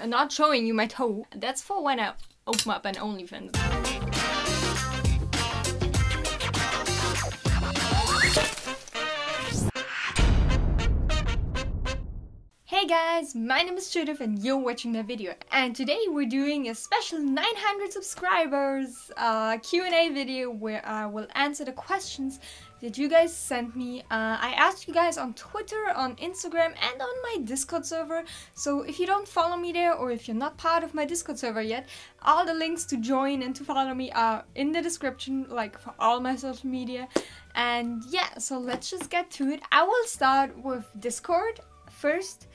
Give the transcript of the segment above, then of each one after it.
Not showing you my toe. That's for when I open up an OnlyFans. Hey guys, my name is Judith and you're watching my video, and today we're doing a special 900 subscribers Q&A video where I will answer the questions that you guys sent me. I asked you guys on Twitter, on Instagram and on my Discord server, so if you don't follow me there or if you're not part of my Discord server yet, all the links to join and to follow me are in the description, like for all my social media. And yeah, so let's just get to it. I will start with Discord first.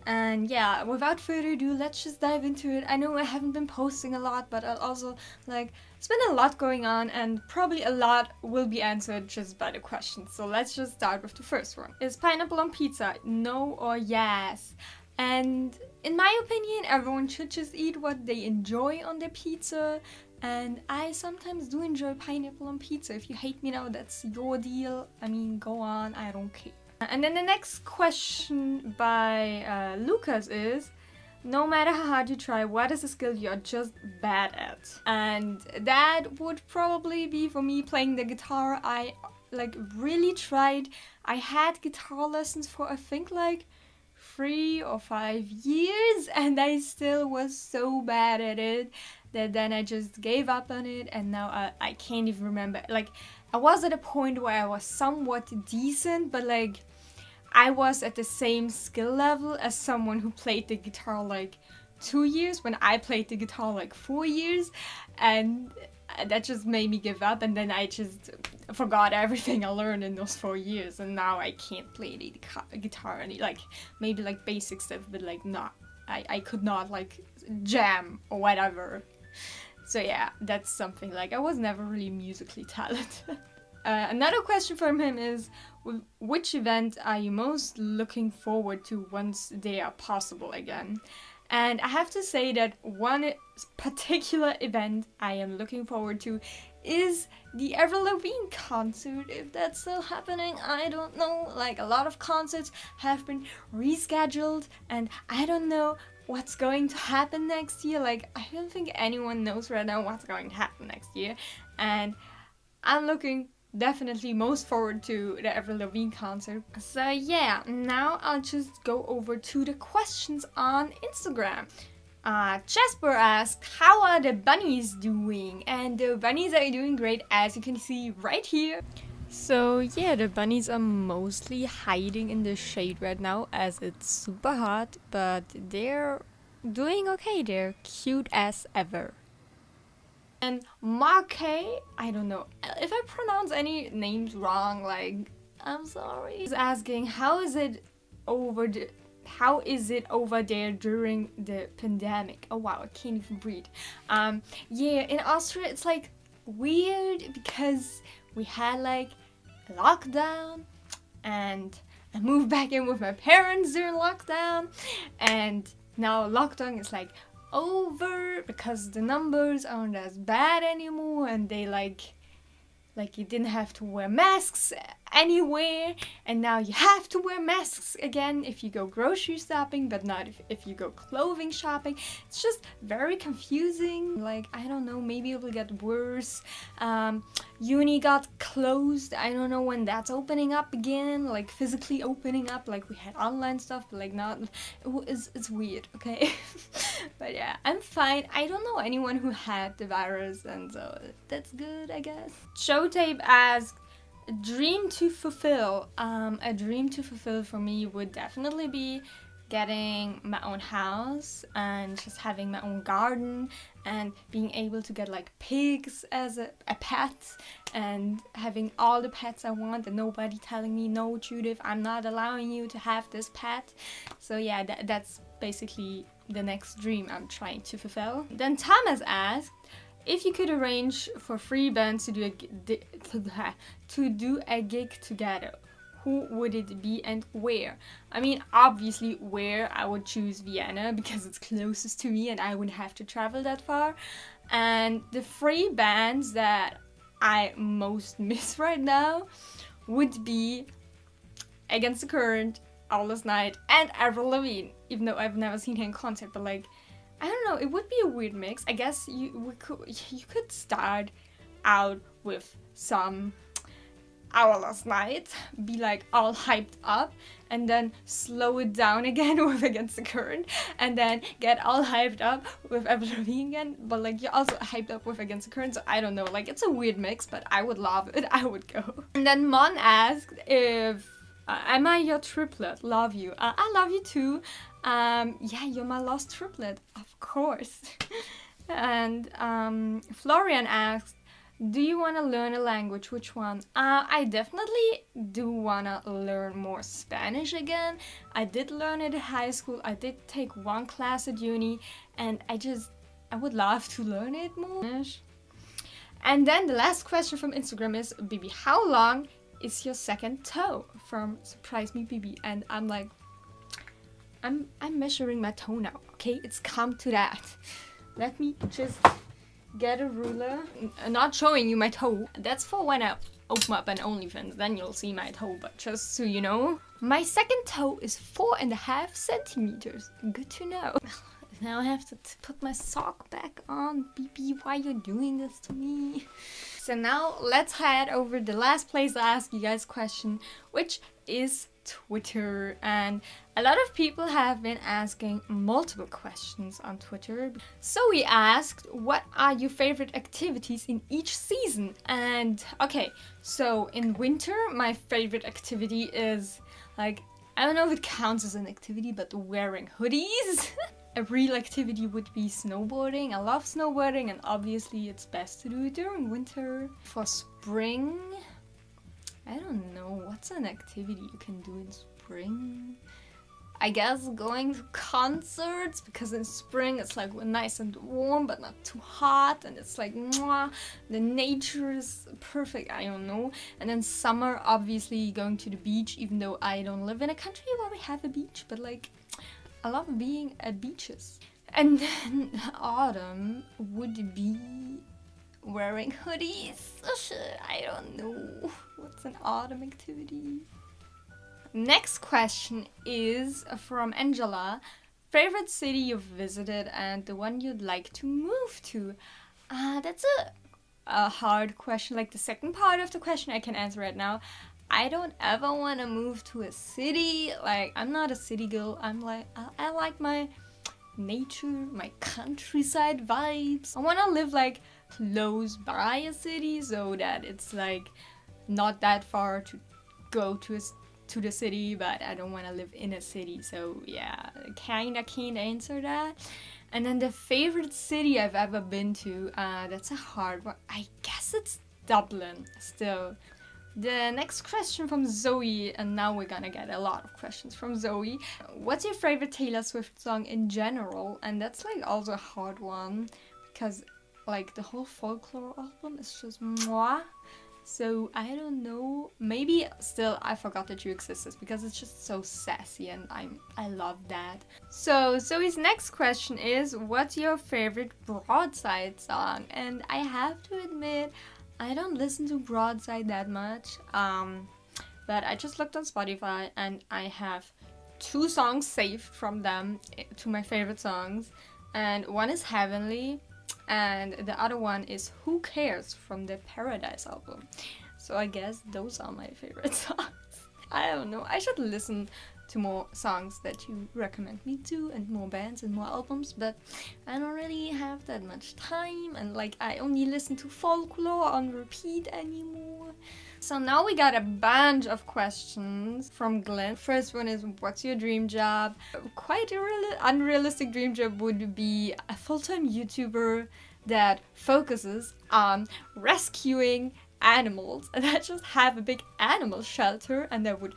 And yeah, without further ado, let's just dive into it. I know I haven't been posting a lot, but I'll also, it's been a lot going on and probably a lot will be answered just by the questions. So let's just start with the first one. Is pineapple on pizza? No or yes? And in my opinion, everyone should just eat what they enjoy on their pizza. And I sometimes do enjoy pineapple on pizza. If you hate me now, that's your deal. I mean, go on, I don't care. And then the next question by Lucas is, no matter how hard you try, what is a skill you're just bad at? And that would probably be for me playing the guitar. I really tried. I had guitar lessons for I think 3 or 5 years, and I still was so bad at it that then I just gave up on it, and now I can't even remember. I was at a point where I was somewhat decent, but I was at the same skill level as someone who played the guitar 2 years when I played the guitar 4 years, and that just made me give up, and then I just forgot everything I learned in those 4 years, and now I can't play the guitar any, maybe basic stuff, but not, I could not jam or whatever. So yeah, that's something, I was never really musically talented. Another question from him is, which event are you most looking forward to once they are possible again? And I have to say that one particular event I am looking forward to is the Avril Lavigne concert. If that's still happening, I don't know. A lot of concerts have been rescheduled, and I don't know what's going to happen next year. I don't think anyone knows right now what's going to happen next year, and I'm looking definitely most forward to the Avril Lavigne concert. So yeah, now I'll just go over to the questions on Instagram. Jasper asked, how are the bunnies doing? And the bunnies are doing great, as you can see right here. So yeah, the bunnies are mostly hiding in the shade right now as it's super hot, but they're doing okay. They're cute as ever. And Marque, I don't know if I pronounce any names wrong, I'm sorry. He's asking, how is it over there during the pandemic? Oh wow, I can't even breathe. Yeah, in Austria it's weird because we had lockdown, and I moved back in with my parents during lockdown, and now lockdown is over because the numbers aren't as bad anymore, and they you didn't have to wear masks anywhere, and now you have to wear masks again if you go grocery shopping, but not if you go clothing shopping. It's just very confusing. I don't know, maybe it will get worse. Uni got closed. I don't know when that's opening up again, physically opening up. We had online stuff, but not. It's weird, okay? But yeah, I'm fine. I don't know anyone who had the virus, and so that's good, I guess. Showtape asked, a dream to fulfill. A dream to fulfill for me would definitely be getting my own house and just having my own garden and being able to get pigs as a pet and having all the pets I want and nobody telling me, no Judith, I'm not allowing you to have this pet. So yeah, that's basically the next dream I'm trying to fulfill. Then Thomas asked, if you could arrange for 3 bands to do a gig together, who would it be and where? I mean, obviously where I would choose Vienna because it's closest to me and I wouldn't have to travel that far. And the 3 bands that I most miss right now would be Against the Current, All Last Night, and Avril Lavigne, even though I've never seen her in concert, but like, I don't know, it would be a weird mix. I guess you could start out with some Our Last Night, be like all hyped up, and then slow it down again with Against the Current, and then get all hyped up with Avril Lavigne again, but like you're also hyped up with Against the Current, so I don't know, like it's a weird mix, but I would love it, I would go. And then Mon asked if, am I your triplet? Love you. I love you too. Yeah, you're my lost triplet, of course. And Florian asked, do you want to learn a language? Which one? I definitely do want to learn more Spanish again. I did learn it in high school. I did take one class at uni, and I would love to learn it more. And then the last question from Instagram is, Bibi, how long is your second toe? From Surprise Me Bibi. And I'm like, I'm measuring my toe now, okay? It's come to that. Let me just get a ruler. Not showing you my toe. That's for when I open up an OnlyFans, then you'll see my toe, but just so you know. My second toe is 4.5 centimeters. Good to know. Now I have to put my sock back on. Bibi, why you doing this to me? So now let's head over the last place I ask you guys a question, which is Twitter. And a lot of people have been asking multiple questions on Twitter. So we asked, what are your favorite activities in each season? And okay, so in winter my favorite activity is, like, I don't know if it counts as an activity, but wearing hoodies. A real activity would be snowboarding. I love snowboarding, and obviously it's best to do it during winter. For spring, I don't know, what's an activity you can do in spring? I guess going to concerts, because in spring it's like nice and warm but not too hot, and it's like mwah, the nature is perfect, I don't know. And then summer, obviously going to the beach, even though I don't live in a country where we have a beach, but like I love being at beaches. And then autumn would be wearing hoodies. I don't know. What's an autumn activity? Next question is from Angela. Favorite city you've visited and the one you'd like to move to? That's a hard question. Like the second part of the question I can answer right now. I don't ever want to move to a city. Like, I'm not a city girl. I'm like, I like my nature, my countryside vibes. I want to live like close by a city so that it's like not that far to go to the city, but I don't want to live in a city. So yeah, kinda can't answer that. And then the favorite city I've ever been to, that's a hard one. I guess it's Dublin still. The next question from Zoe, and now we're gonna get a lot of questions from Zoe. What's your favorite Taylor Swift song in general? And that's like also a hard one, because like the whole Folklore album is just mwah. So I don't know, maybe still I Forgot That You Existed, because it's just so sassy and I love that. So Zoe's next question is, what's your favorite Broadside song? And I have to admit, I don't listen to Broadside that much, but I just looked on Spotify and I have 2 songs saved from them to my favorite songs, and one is Heavenly and the other one is Who Cares from the Paradise album. So I guess those are my favorite songs. I don't know, I should listen to more songs that you recommend me to, and more bands and more albums, but I don't really have that much time, and like I only listen to Folklore on repeat anymore. So now we got a bunch of questions from Glenn. First one is, what's your dream job? Quite an unrealistic dream job would be a full-time YouTuber that focuses on rescuing animals, and that just have a big animal shelter, and that would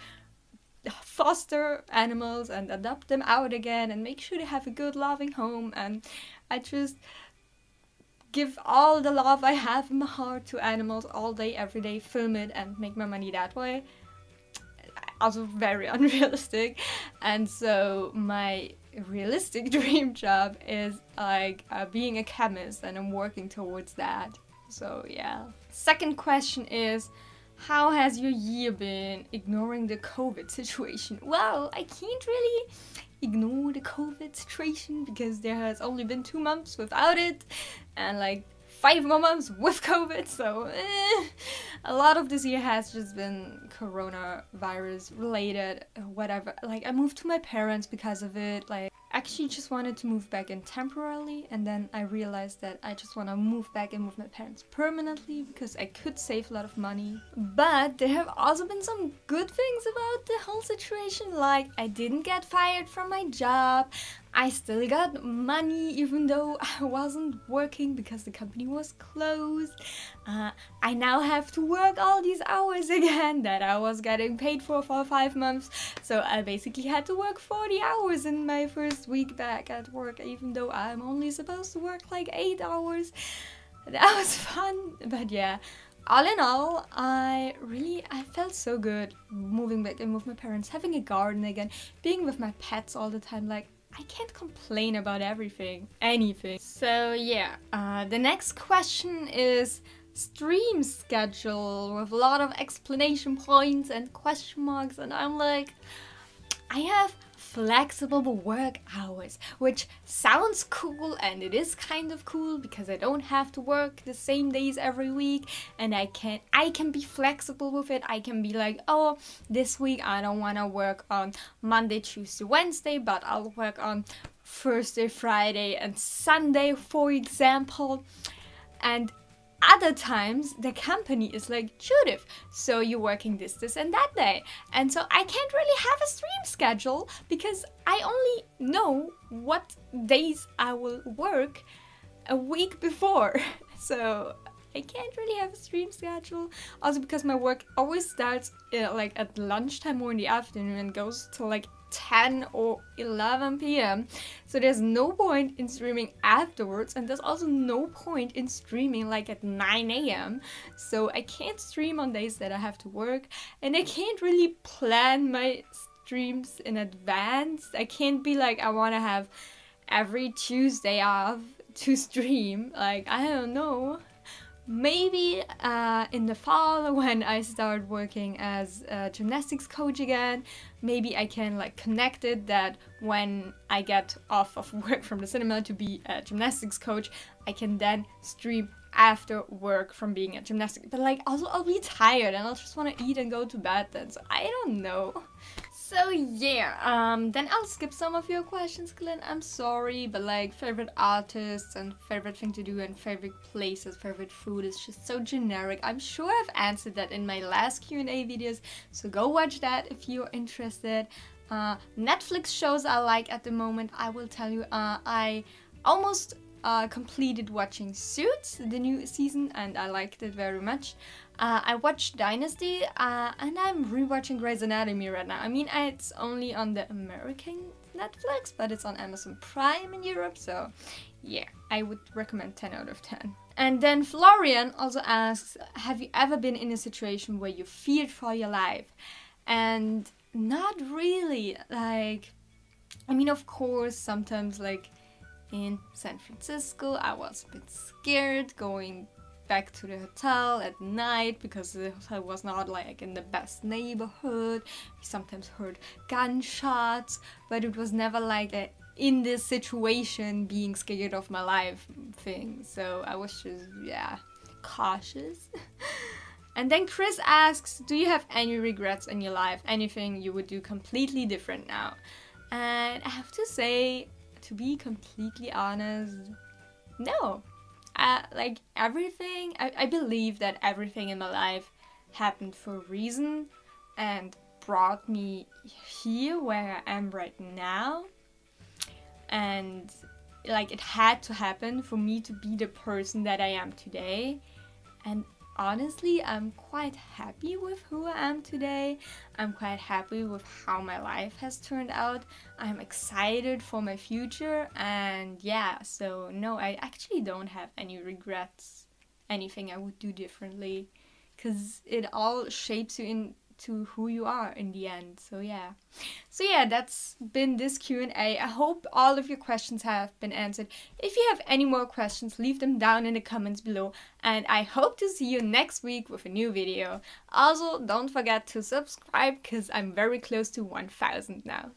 foster animals and adopt them out again and make sure they have a good loving home, and I just give all the love I have in my heart to animals all day every day, film it and make my money that way. Also very unrealistic. And so my realistic dream job is like being a chemist, and I'm working towards that. So yeah. Second question is, How has your year been ignoring the COVID situation? Well, I can't really ignore the COVID situation because there has only been 2 months without it and like 5 more months with COVID, so a lot of this year has just been coronavirus related, whatever. Like, I moved to my parents because of it. Like, actually just wanted to move back in temporarily, and then I realized that I just want to move back and move my parents permanently because I could save a lot of money. But there have also been some good things about the whole situation, like I didn't get fired from my job. I still got money even though I wasn't working because the company was closed. I now have to work all these hours again that I was getting paid for 5 months. So I basically had to work 40 hours in my first week back at work, even though I'm only supposed to work like 8 hours. That was fun, but yeah. All in all, I felt so good moving back in with my parents, having a garden again, being with my pets all the time. Like, I can't complain about anything. So yeah, the next question is stream schedule with a lot of explanation points and question marks, and I'm like, I have flexible work hours, which sounds cool, and it is kind of cool because I don't have to work the same days every week, and I can be flexible with it. I can be like, oh, this week I don't want to work on Monday, Tuesday, Wednesday, but I'll work on Thursday, Friday, and Sunday, for example. And other times the company is like, Judith, so you're working this and that day, and so I can't really have a stream schedule because I only know what days I will work a week before. So I can't really have a stream schedule. Also because my work always starts like at lunchtime or in the afternoon and goes till like 10 or 11 p.m. So there's no point in streaming afterwards, and there's also no point in streaming like at 9 a.m. So I can't stream on days that I have to work, and I can't really plan my streams in advance. I can't be like, I want to have every Tuesday off to stream. Like, I don't know. Maybe in the fall when I start working as a gymnastics coach again, maybe I can like connect it that when I get off of work from the cinema to be a gymnastics coach, I can then stream after work from being a gymnastics. But like also I'll be tired and I'll just want to eat and go to bed then, so I don't know. So yeah, then I'll skip some of your questions, Glenn, I'm sorry, but like favorite artists and favorite thing to do and favorite places, favorite food is just so generic. I'm sure I've answered that in my last Q&A videos, so go watch that if you're interested. Netflix shows I like at the moment, I will tell you, I almost completed watching Suits, the new season, and I liked it very much. I watched Dynasty, and I'm rewatching Grey's Anatomy right now. I mean, it's only on the American Netflix, but it's on Amazon Prime in Europe, so yeah, I would recommend 10 out of 10. And then Florian also asks, have you ever been in a situation where you feared for your life? And not really, like, I mean, of course, sometimes, like, in San Francisco, I was a bit scared going back to the hotel at night because the hotel was not like in the best neighborhood. We sometimes heard gunshots, but it was never like a in this situation being scared of my life thing. So I was just, yeah, cautious. And then Chris asks, do you have any regrets in your life? Anything you would do completely different now? And I have to say, to be completely honest, no. Like everything, I believe that everything in my life happened for a reason and brought me here where I am right now. And like it had to happen for me to be the person that I am today. And honestly, I'm quite happy with who I am today. I'm quite happy with how my life has turned out. I'm excited for my future, and yeah, so no, I actually don't have any regrets, anything I would do differently, because it all shapes you to who you are in the end. So yeah. So yeah, that's been this Q&A. I hope all of your questions have been answered. If you have any more questions, leave them down in the comments below. And I hope to see you next week with a new video. Also, don't forget to subscribe because I'm very close to 1000 now.